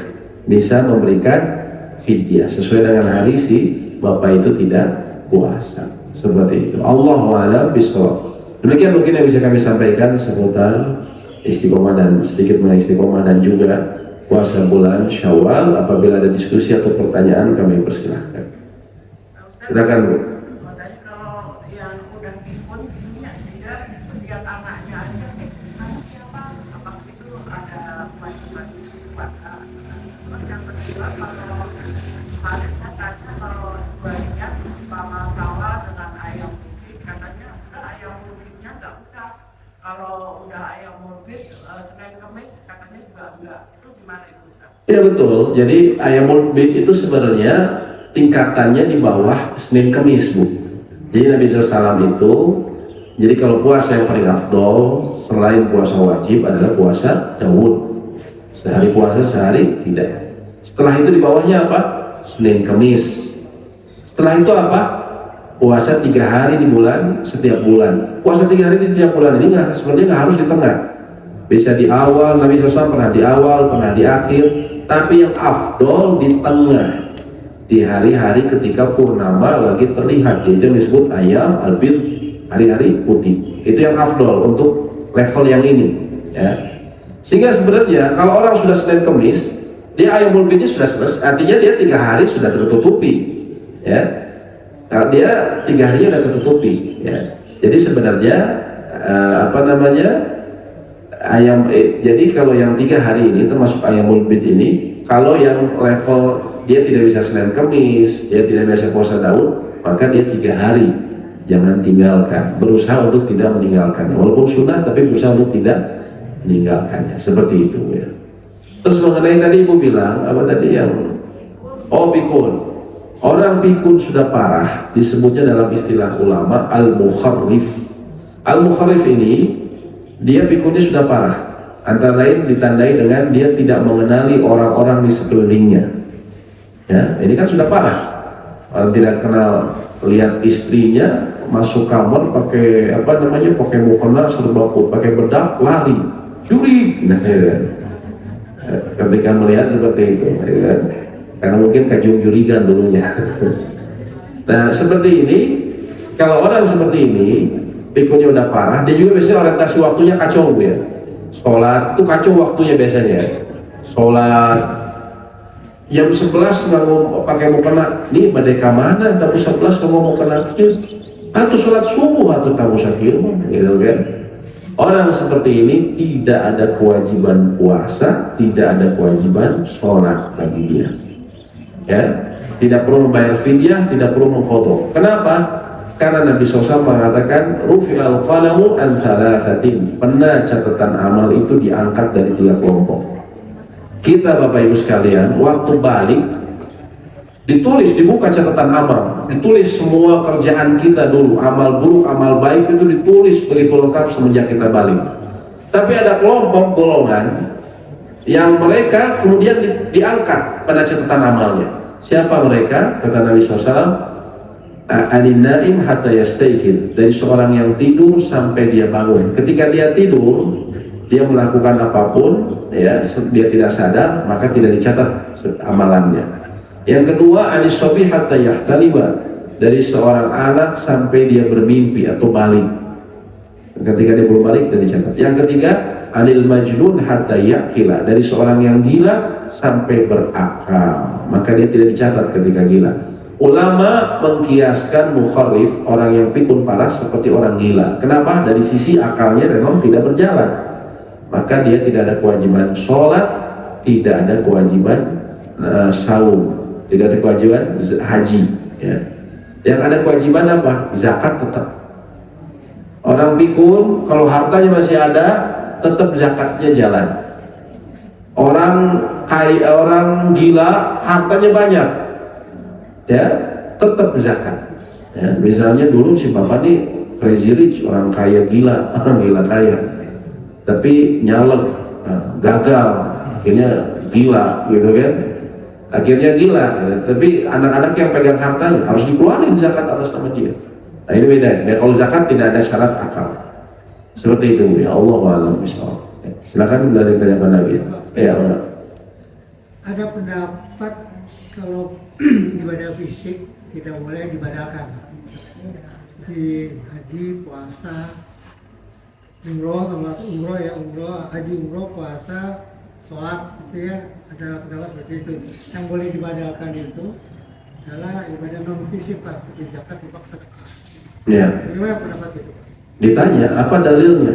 Bisa memberikan fidyah sesuai dengan hari si bapak itu tidak puasa. Seperti itu. Allahu a'lam bishawab. Demikian mungkin yang bisa kami sampaikan seputar istiqomah dan sedikit mengenai istiqomah dan juga puasa bulan Syawal. Apabila ada diskusi atau pertanyaan kami persilahkan. Silakan Bu. Kalau yang udah dipun dia anaknya aja, siapa? Apakah itu ada kewajiban puasa? Terus yang kedua, kalau harusnya tadi kalau banyak sama sawah dengan ayam putih, katanya ayam putihnya nggak usah. Kalau udah ayam mulbit Senin Kemis katanya juga enggak. Itu gimana itu Ustaz? Ya betul. Jadi ayam mulbit itu sebenarnya tingkatannya di bawah Senin Kemis, Bu. Jadi Nabi SAW itu, jadi kalau puasa yang paling afdol selain puasa wajib adalah puasa Daud. Sehari puasa, sehari tidak. Setelah itu di bawahnya apa? Senin Kemis. Setelah itu apa? Puasa 3 hari di bulan setiap bulan. Puasa 3 hari di setiap bulan ini sebenarnya nggak harus di tengah. Bisa di awal, Nabi SAW pernah di awal, pernah di akhir. Tapi yang afdol di tengah, di hari-hari ketika purnama lagi terlihat, itu yang disebut ayam albid, hari-hari putih. Itu yang afdol untuk level yang ini, ya. Sehingga sebenarnya kalau orang sudah Senin Kemis, dia ayamul bidnya sudah selesai, artinya dia 3 hari sudah tertutupi, ya. Kalau dia 3 harinya sudah tertutupi, ya. Jadi sebenarnya jadi kalau yang 3 hari ini termasuk ayamul bid ini, kalau yang level dia tidak bisa Senin Kemis, dia tidak bisa puasa Daud, maka dia 3 hari jangan tinggalkan, berusaha untuk tidak meninggalkannya, walaupun sunnah tapi berusaha untuk tidak meninggalkannya, seperti itu ya. Terus mengenai tadi ibu bilang apa tadi yang pikun, orang pikun sudah parah disebutnya dalam istilah ulama al-mukharrif. Al-mukharrif ini dia pikunnya sudah parah, antara lain ditandai dengan dia tidak mengenali orang-orang di sekelilingnya, ya. Ini kan sudah parah, orang tidak kenal, lihat istrinya masuk kamar pakai pakai mukena serba putih, pakai bedak, lari, curi. Nah, ya. Ketika melihat seperti itu, ya. Karena mungkin kajung jurigan dulunya. Nah, seperti ini, kalau orang seperti ini, pikunnya udah parah, dia juga biasanya orientasi waktunya kacau, ya. Sholat itu kacau waktunya biasanya. Sholat jam 11 nggak mau pakai mukena, nih badeka mana? Tapi 11 kamu mau kena akhir, atau sholat subuh atau tamu akhir, gitu kan? Orang seperti ini tidak ada kewajiban puasa, tidak ada kewajiban sholat bagi dia, ya. Tidak perlu membayar fidyah, tidak perlu mengqadha. Kenapa? Karena Nabi SAW mengatakan rufi'al qalamu an thalathatin, pena catatan amal itu diangkat dari 3 kelompok. Kita Bapak Ibu sekalian, waktu balik ditulis, dibuka catatan amal, ditulis semua kerjaan kita dulu, amal buruk, amal baik itu ditulis begitu lengkap semenjak kita balik. Tapi ada kelompok golongan yang mereka kemudian diangkat pada catatan amalnya. Siapa mereka? Kata Nabi SAW, anin naim hatta yastayqidh, dari seorang yang tidur sampai dia bangun. Ketika dia tidur, dia melakukan apapun, ya, dia tidak sadar, maka tidak dicatat amalannya. Yang kedua, anis sobi hatta yahtaliba, dari seorang anak sampai dia bermimpi atau balik. Ketika dia belum balik, tidak dicatat. Yang ketiga, anil majnun hatta yakila, dari seorang yang gila sampai berakal, maka dia tidak dicatat ketika gila. Ulama mengkiaskan mukharrif, orang yang pikun parah, seperti orang gila. Kenapa? Dari sisi akalnya memang tidak berjalan, maka dia tidak ada kewajiban sholat, tidak ada kewajiban saum, tidak ada kewajiban haji, ya. Yang ada kewajiban apa? Zakat tetap. Orang pikun kalau hartanya masih ada, tetap zakatnya jalan. Orang kaya, orang gila hartanya banyak, ya, tetap zakat, ya. Misalnya dulu si bapak nih crazy rich, orang kaya gila, orang gila kaya, tapi nyalek, gagal, akhirnya gila, gitu kan? Akhirnya gila, ya. Tapi anak-anak yang pegang hartanya harus dikeluarin zakat atas nama dia. Nah, ini beda. Ya, kalau zakat tidak ada syarat akal, seperti itu, ya. Allah wa'alam bishawab. Ya, silakan bila ditanyakan lagi. Ya, Allah. Ada pendapat kalau ibadah fisik tidak boleh dibadalkan, di haji, puasa, umroh, termasuk umroh, ya, umroh, haji, umroh, puasa, sholat, itu ya, ada pendapat seperti itu. Yang boleh dibadalkan itu adalah ibadah non fisik, Pak, seperti zakat, infak, sedekah. Ya. Bagaimana pendapat itu? Ditanya apa dalilnya?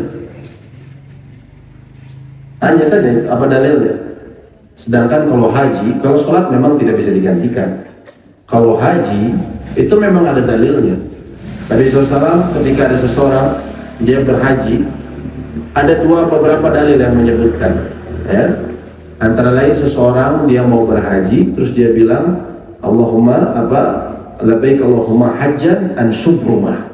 Tanya saja apa dalilnya. Sedangkan kalau haji, kalau sholat memang tidak bisa digantikan. Kalau haji itu memang ada dalilnya. Nabi SAW ketika ada seseorang dia berhaji, ada beberapa dalil yang menyebutkan, ya. Antara lain seseorang dia mau berhaji, terus dia bilang Allahumma labbaik Allahumma hajjan an subrumah.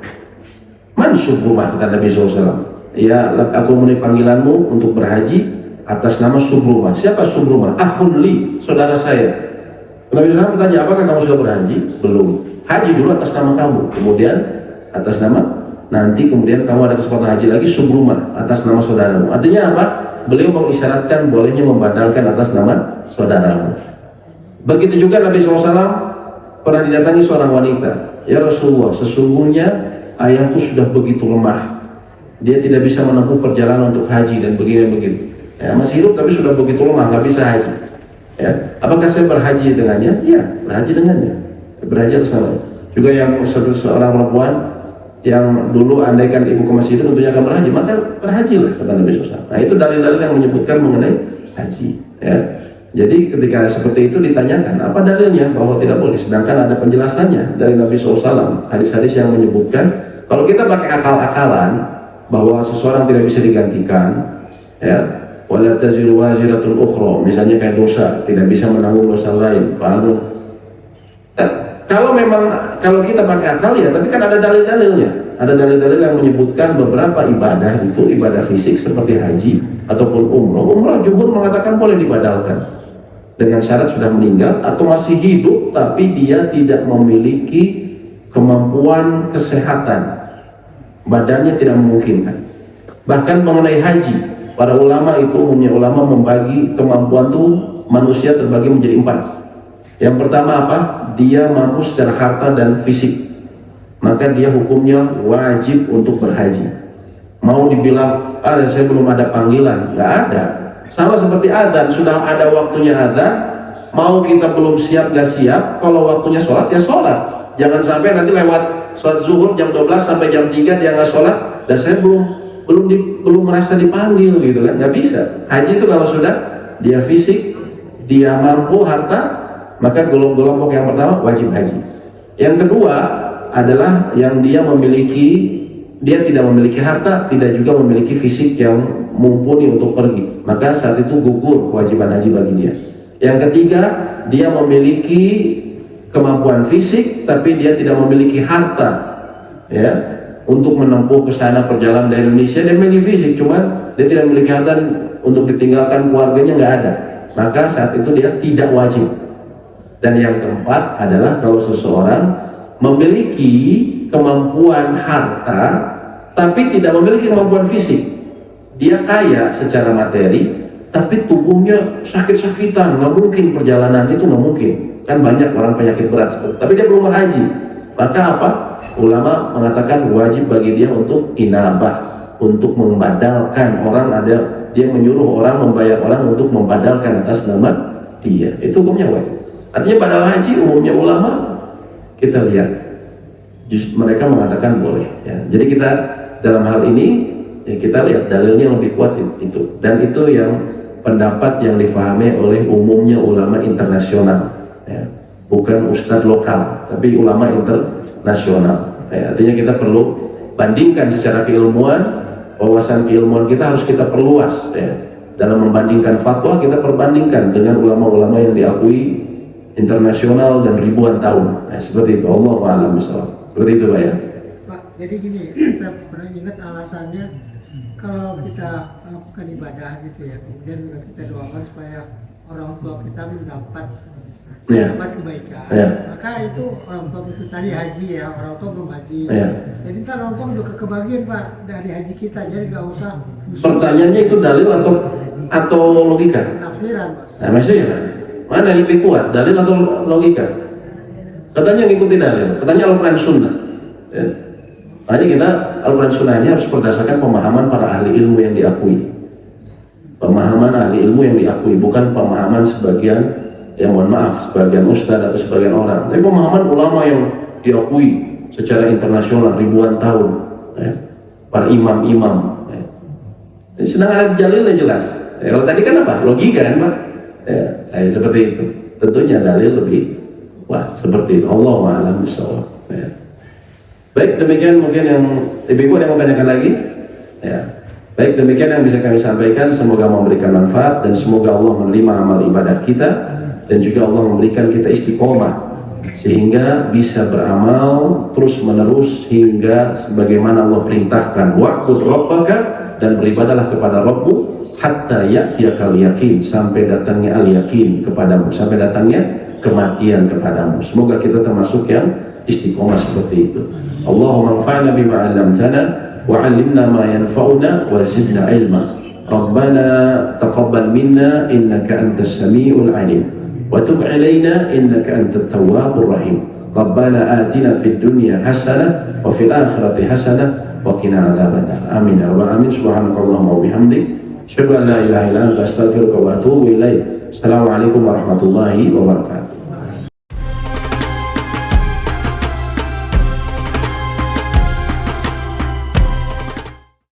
Man subrumah, kata Nabi SAW. Ya, aku memenuhi panggilanmu untuk berhaji atas nama Subrumah. Siapa Subrumah? Akhun li, saudara saya. Nabi SAW bertanya, apakah kamu sudah berhaji? Belum. Haji dulu atas nama kamu, kemudian atas nama, nanti kemudian kamu ada kesempatan haji lagi, Subrumah, atas nama saudaramu. Artinya apa? Beliau mengisyaratkan bolehnya membadalkan atas nama saudaramu. Begitu juga Nabi SAW pernah didatangi seorang wanita. Ya Rasulullah, sesungguhnya ayahku sudah begitu lemah, dia tidak bisa menempuh perjalanan untuk haji dan begini begitu. Ya, masih hidup tapi sudah begitu lemah, nggak bisa haji. Ya, apakah saya berhaji dengannya? Iya, berhaji dengannya. Berhaji atas namanya. Juga yang seorang perempuan yang dulu andaikan ibuku masih hidup tentunya akan berhaji, maka berhajilah kata Nabi SAW. Nah itu dalil-dalil yang menyebutkan mengenai haji. Ya. Jadi ketika seperti itu ditanyakan apa dalilnya bahwa tidak boleh, sedangkan ada penjelasannya dari Nabi SAW, hadis-hadis yang menyebutkan kalau kita pakai akal-akalan bahwa seseorang tidak bisa digantikan, ya, wala taziru waziratun ukhra, misalnya kayak dosa tidak bisa menanggung dosa lain. Kalau kita pakai akal ya, tapi kan ada dalil-dalilnya. Ada dalil-dalil yang menyebutkan beberapa ibadah itu ibadah fisik seperti haji ataupun umroh. Umroh jumhur mengatakan boleh dibadalkan dengan syarat sudah meninggal atau masih hidup tapi dia tidak memiliki kemampuan kesehatan, badannya tidak memungkinkan. Bahkan mengenai haji, para ulama itu umumnya ulama membagi kemampuan itu manusia terbagi menjadi 4. Yang pertama apa? Dia mampu secara harta dan fisik, maka dia hukumnya wajib untuk berhaji. Mau dibilang, saya belum ada panggilan, nggak ada. Sama seperti azan, sudah ada waktunya azan, mau kita belum siap nggak siap, kalau waktunya sholat ya sholat. Jangan sampai nanti lewat sholat zuhur jam 12 sampai jam 3 dia nggak sholat, dan saya belum merasa dipanggil gitu kan, nggak bisa. Haji itu kalau sudah dia fisik, dia mampu harta, maka kelompok yang pertama wajib haji. Yang kedua adalah yang dia tidak memiliki harta, tidak juga memiliki fisik yang mumpuni untuk pergi, maka saat itu gugur kewajiban haji bagi dia. Yang ketiga, dia memiliki kemampuan fisik tapi dia tidak memiliki harta, ya, untuk menempuh ke sana perjalanan dari Indonesia. Dia memiliki fisik, cuman dia tidak memiliki harta untuk ditinggalkan keluarganya, nggak ada, maka saat itu dia tidak wajib. Dan yang keempat adalah kalau seseorang memiliki kemampuan harta tapi tidak memiliki kemampuan fisik, dia kaya secara materi tapi tubuhnya sakit-sakitan, nggak mungkin perjalanan itu, nggak mungkin. Kan banyak orang penyakit berat tapi dia belum haji, maka apa? Ulama mengatakan wajib bagi dia untuk inabah, untuk membadalkan orang. Dia menyuruh orang, membayar orang untuk membadalkan atas nama dia, itu hukumnya wajib. Artinya badal haji umumnya ulama kita lihat mereka mengatakan boleh, ya. Jadi kita dalam hal ini ya, kita lihat dalilnya lebih kuat itu, dan itu yang pendapat yang difahami oleh umumnya ulama internasional, ya. Bukan ustadz lokal tapi ulama internasional, ya. Artinya kita perlu bandingkan secara keilmuan, wawasan keilmuan kita harus kita perluas, ya. Dalam membandingkan fatwa kita perbandingkan dengan ulama-ulama yang diakui internasional dan ribuan tahun. Nah, seperti itu. Allahu a'lam bishawab. Seperti itu, Pak, ya. Pak, jadi gini, saya pernah ingat alasannya kalau kita melakukan ibadah gitu ya, kemudian juga kita doakan supaya orang tua kita mendapat kebaikan. Maka itu orang tua itu tadi haji ya, orang tua belum haji. Jadi kita orang tua juga kebagian Pak dari haji kita, jadi nggak usah. Pertanyaannya itu dalil atau logika? Penafsiran, Pak. Nah, maksudnya mana yang lebih kuat, dalil atau logika? Katanya ngikuti dalil, katanya Al-Quran Sunnah, ya. Makanya kita Al-Quran Sunnah ini harus berdasarkan pemahaman para ahli ilmu yang diakui. Pemahaman ahli ilmu yang diakui, bukan pemahaman sebagian, ya mohon maaf, sebagian ustadz atau sebagian orang, tapi pemahaman ulama yang diakui secara internasional ribuan tahun, ya. Para imam-imam, ya. Sedang ada dalilnya jelas, ya. Kalau tadi kan apa? Logika kan, Pak? Ya, seperti itu. Tentunya dalil lebih seperti itu. Allahu a'lam bishawab. Ya. Baik, demikian mungkin yang ibu-ibu ada yang mau tanyakan lagi. Ya. Baik, demikian yang bisa kami sampaikan. Semoga memberikan manfaat dan semoga Allah menerima amal ibadah kita dan juga Allah memberikan kita istiqomah sehingga bisa beramal terus menerus hingga sebagaimana Allah perintahkan. Wa'bud rabbaka, dan beribadalah kepada Rabbmu hatta ya'tiyakal yakin, sampai datangnya al-yakin kepadamu, sampai datangnya kematian kepadamu. Semoga kita termasuk yang istiqomah seperti itu. Allahumma anfa'na bima 'allamtana wa 'allimna ma yanfa'una wa zidna ilma. Rabbana taqabbal minna innaka antas samiul 'alim wa tub 'alaina innaka antat tawwabur rahim. Rabbana atina fid dunya hasanah wa fil akhirati hasanah wa qina adzabannar. Amin ya rabbal alamin. Subhanakallahumma wa bihamdik Asyhadu an la ilaha illa anta astaghfiruka wa atubu ilaik. Assalamualaikum warahmatullahi wabarakatuh.